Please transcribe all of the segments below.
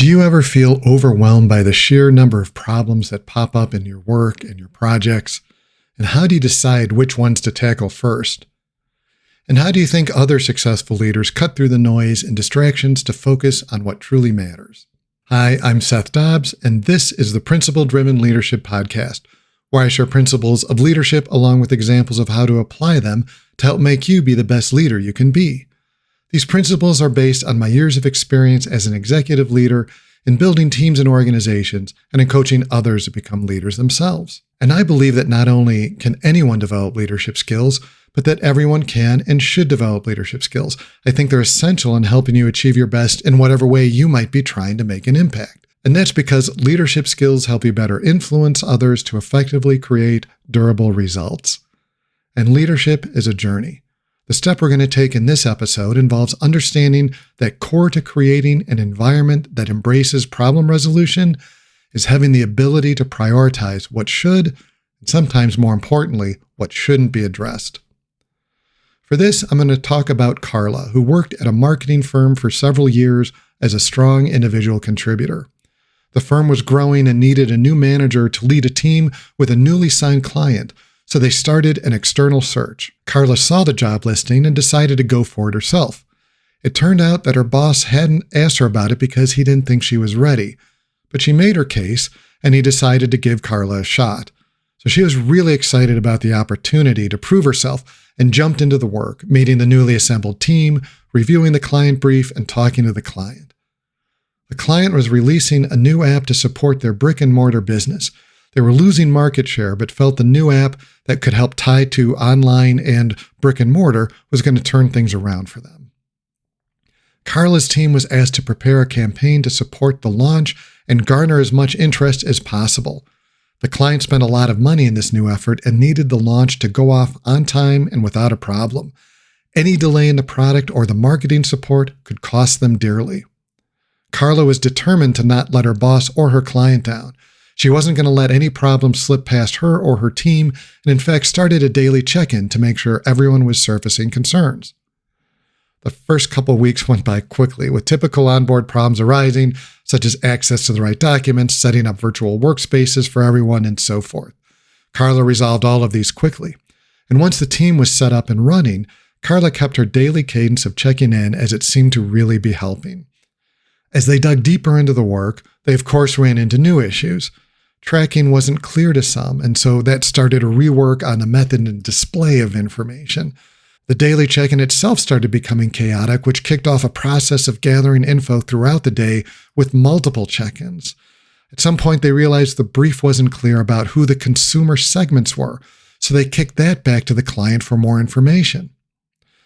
Do you ever feel overwhelmed by the sheer number of problems that pop up in your work and your projects? And how do you decide which ones to tackle first? And how do you think other successful leaders cut through the noise and distractions to focus on what truly matters? Hi, I'm Seth Dobbs, and this is the Principle-Driven Leadership Podcast, where I share principles of leadership along with examples of how to apply them to help make you be the best leader you can be. These principles are based on my years of experience as an executive leader in building teams and organizations and in coaching others to become leaders themselves. And I believe that not only can anyone develop leadership skills, but that everyone can and should develop leadership skills. I think they're essential in helping you achieve your best in whatever way you might be trying to make an impact. And that's because leadership skills help you better influence others to effectively create durable results. And leadership is a journey. The step we're going to take in this episode involves understanding that core to creating an environment that embraces problem resolution is having the ability to prioritize what should, and sometimes more importantly, what shouldn't be addressed. For this, I'm going to talk about Carla, who worked at a marketing firm for several years as a strong individual contributor. The firm was growing and needed a new manager to lead a team with a newly signed client, so they started an external search. Carla saw the job listing and decided to go for it herself. It turned out that her boss hadn't asked her about it because he didn't think she was ready, but she made her case and he decided to give Carla a shot. So she was really excited about the opportunity to prove herself and jumped into the work, meeting the newly assembled team, reviewing the client brief, and talking to the client. The client was releasing a new app to support their brick-and-mortar business. They were losing market share, but felt the new app that could help tie to online and brick-and-mortar was going to turn things around for them. Carla's team was asked to prepare a campaign to support the launch and garner as much interest as possible. The client spent a lot of money in this new effort and needed the launch to go off on time and without a problem. Any delay in the product or the marketing support could cost them dearly. Carla was determined to not let her boss or her client down. She wasn't going to let any problems slip past her or her team, and in fact started a daily check-in to make sure everyone was surfacing concerns. The first couple weeks went by quickly, with typical onboard problems arising, such as access to the right documents, setting up virtual workspaces for everyone, and so forth. Carla resolved all of these quickly. And once the team was set up and running, Carla kept her daily cadence of checking in as it seemed to really be helping. As they dug deeper into the work, they of course ran into new issues. Tracking wasn't clear to some, and so that started a rework on the method and display of information. The daily check-in itself started becoming chaotic, which kicked off a process of gathering info throughout the day with multiple check-ins. At some point, they realized the brief wasn't clear about who the consumer segments were, so they kicked that back to the client for more information.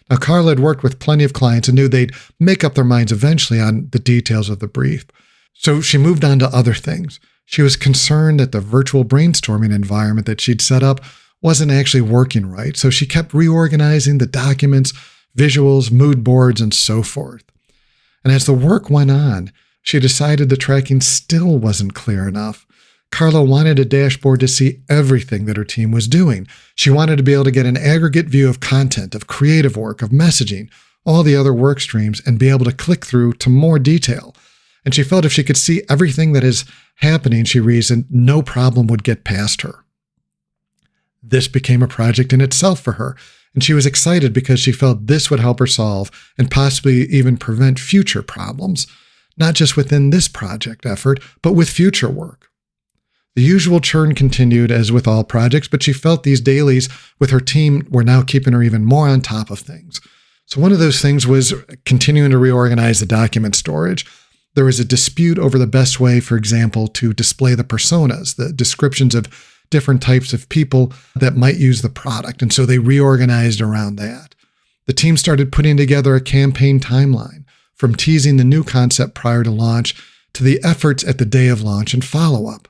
Now, Carla had worked with plenty of clients and knew they'd make up their minds eventually on the details of the brief, so she moved on to other things. She was concerned that the virtual brainstorming environment that she'd set up wasn't actually working right, so she kept reorganizing the documents, visuals, mood boards, and so forth. And as the work went on, she decided the tracking still wasn't clear enough. Carla wanted a dashboard to see everything that her team was doing. She wanted to be able to get an aggregate view of content, of creative work, of messaging, all the other work streams, and be able to click through to more detail. And she felt if she could see everything that is happening, she reasoned, no problem would get past her. This became a project in itself for her, and she was excited because she felt this would help her solve and possibly even prevent future problems, not just within this project effort, but with future work. The usual churn continued as with all projects, but she felt these dailies with her team were now keeping her even more on top of things. So one of those things was continuing to reorganize the document storage. There was a dispute over the best way, for example, to display the personas, the descriptions of different types of people that might use the product. And so they reorganized around that. The team started putting together a campaign timeline, from teasing the new concept prior to launch to the efforts at the day of launch and follow-up.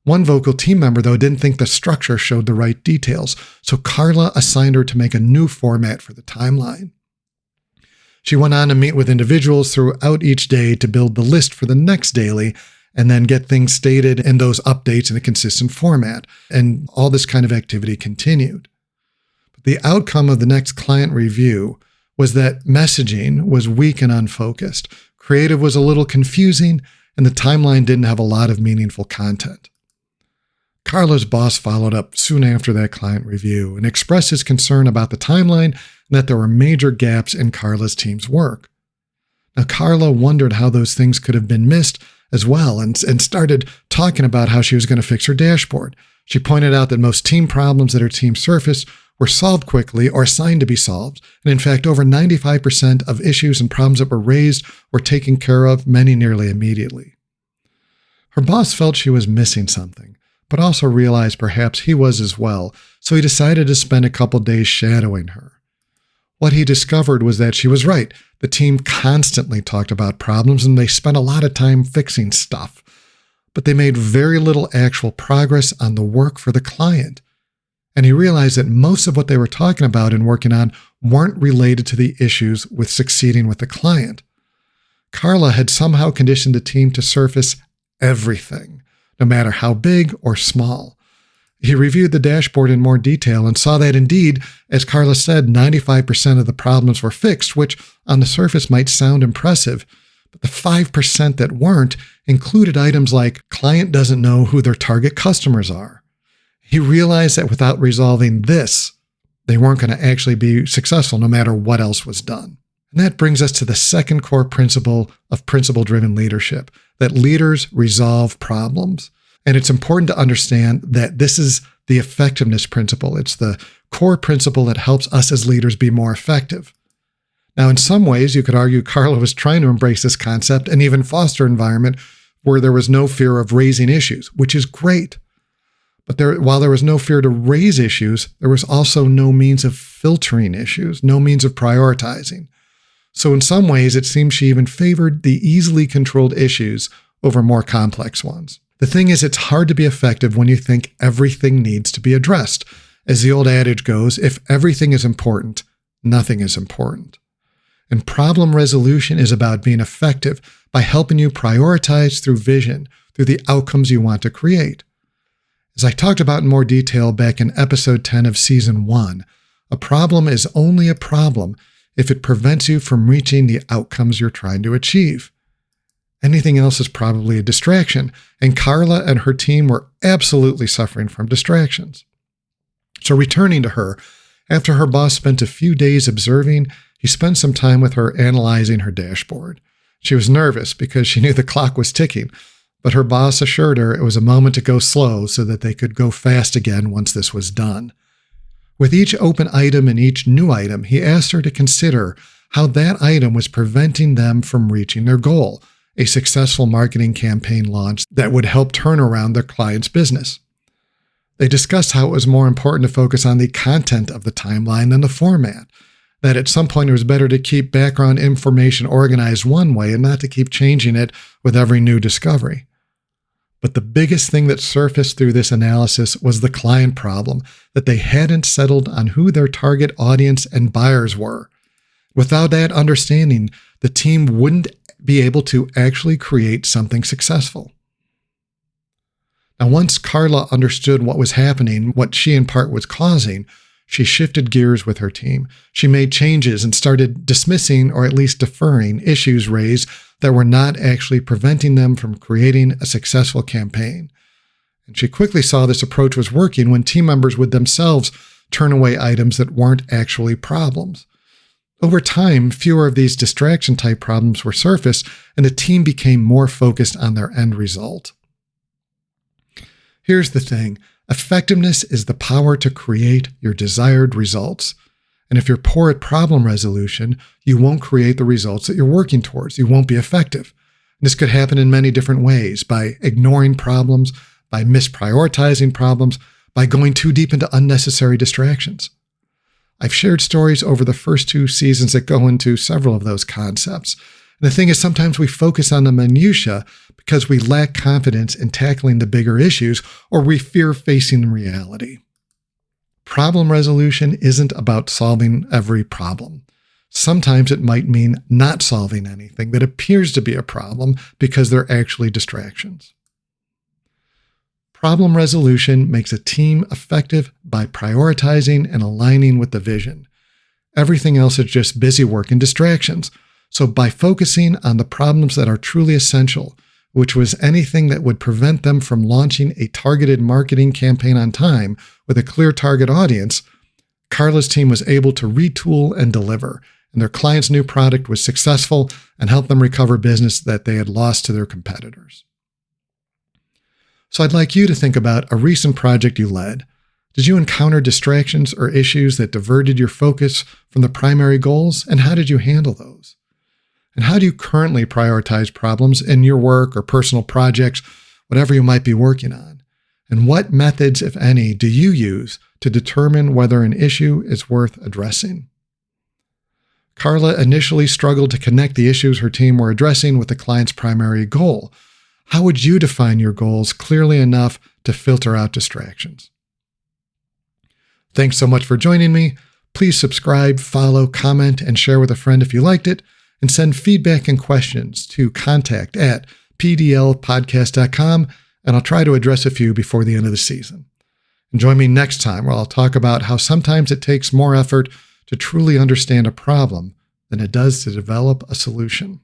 One vocal team member, though, didn't think the structure showed the right details, so Carla assigned her to make a new format for the timeline. She went on to meet with individuals throughout each day to build the list for the next daily and then get things stated in those updates in a consistent format. And all this kind of activity continued. But the outcome of the next client review was that messaging was weak and unfocused. Creative was a little confusing, and the timeline didn't have a lot of meaningful content. Carla's boss followed up soon after that client review and expressed his concern about the timeline and that there were major gaps in Carla's team's work. Now, Carla wondered how those things could have been missed as well and started talking about how she was going to fix her dashboard. She pointed out that most team problems that her team surfaced were solved quickly or assigned to be solved. And in fact, over 95% of issues and problems that were raised were taken care of, many nearly immediately. Her boss felt she was missing something, but also realized perhaps he was as well, so he decided to spend a couple days shadowing her. What he discovered was that she was right. The team constantly talked about problems and they spent a lot of time fixing stuff, but they made very little actual progress on the work for the client. And he realized that most of what they were talking about and working on weren't related to the issues with succeeding with the client. Carla had somehow conditioned the team to surface everything, no matter how big or small. He reviewed the dashboard in more detail and saw that indeed, as Carla said, 95% of the problems were fixed, which on the surface might sound impressive, but the 5% that weren't included items like client doesn't know who their target customers are. He realized that without resolving this, they weren't going to actually be successful no matter what else was done. And that brings us to the second core principle of principle-driven leadership, that leaders resolve problems. And it's important to understand that this is the effectiveness principle. It's the core principle that helps us as leaders be more effective. Now, in some ways, you could argue Carla was trying to embrace this concept and even foster an environment where there was no fear of raising issues, which is great. But while there was no fear to raise issues, there was also no means of filtering issues, no means of prioritizing. So in some ways, it seems she even favored the easily controlled issues over more complex ones. The thing is, it's hard to be effective when you think everything needs to be addressed. As the old adage goes, if everything is important, nothing is important. And problem resolution is about being effective by helping you prioritize through vision, through the outcomes you want to create. As I talked about in more detail back in episode 10 of season 1, a problem is only a problem if it prevents you from reaching the outcomes you're trying to achieve. Anything else is probably a distraction, and Carla and her team were absolutely suffering from distractions. So returning to her, after her boss spent a few days observing, he spent some time with her analyzing her dashboard. She was nervous because she knew the clock was ticking, but her boss assured her it was a moment to go slow so that they could go fast again once this was done. With each open item and each new item, he asked her to consider how that item was preventing them from reaching their goal, a successful marketing campaign launch that would help turn around their client's business. They discussed how it was more important to focus on the content of the timeline than the format, that at some point it was better to keep background information organized one way and not to keep changing it with every new discovery. But the biggest thing that surfaced through this analysis was the client problem, that they hadn't settled on who their target audience and buyers were. Without that understanding, the team wouldn't be able to actually create something successful. Now, once Carla understood what was happening, what she in part was causing, she shifted gears with her team. She made changes and started dismissing or at least deferring issues raised that were not actually preventing them from creating a successful campaign. And she quickly saw this approach was working when team members would themselves turn away items that weren't actually problems. Over time, fewer of these distraction-type problems were surfaced, and the team became more focused on their end result. Here's the thing. Effectiveness is the power to create your desired results. And if you're poor at problem resolution, you won't create the results that you're working towards. You won't be effective. This could happen in many different ways, by ignoring problems, by misprioritizing problems, by going too deep into unnecessary distractions. I've shared stories over the first 2 seasons that go into several of those concepts. And the thing is, sometimes we focus on the minutiae because we lack confidence in tackling the bigger issues, or we fear facing reality. Problem resolution isn't about solving every problem. Sometimes it might mean not solving anything that appears to be a problem because they're actually distractions. Problem resolution makes a team effective by prioritizing and aligning with the vision. Everything else is just busy work and distractions. So by focusing on the problems that are truly essential, which was anything that would prevent them from launching a targeted marketing campaign on time with a clear target audience, Carla's team was able to retool and deliver, and their client's new product was successful and helped them recover business that they had lost to their competitors. So I'd like you to think about a recent project you led. Did you encounter distractions or issues that diverted your focus from the primary goals, and how did you handle those? And how do you currently prioritize problems in your work or personal projects, whatever you might be working on? And what methods, if any, do you use to determine whether an issue is worth addressing? Carla initially struggled to connect the issues her team were addressing with the client's primary goal. How would you define your goals clearly enough to filter out distractions? Thanks so much for joining me. Please subscribe, follow, comment, and share with a friend if you liked it, and send feedback and questions to contact@pdlpodcast.com, and I'll try to address a few before the end of the season. And join me next time where I'll talk about how sometimes it takes more effort to truly understand a problem than it does to develop a solution.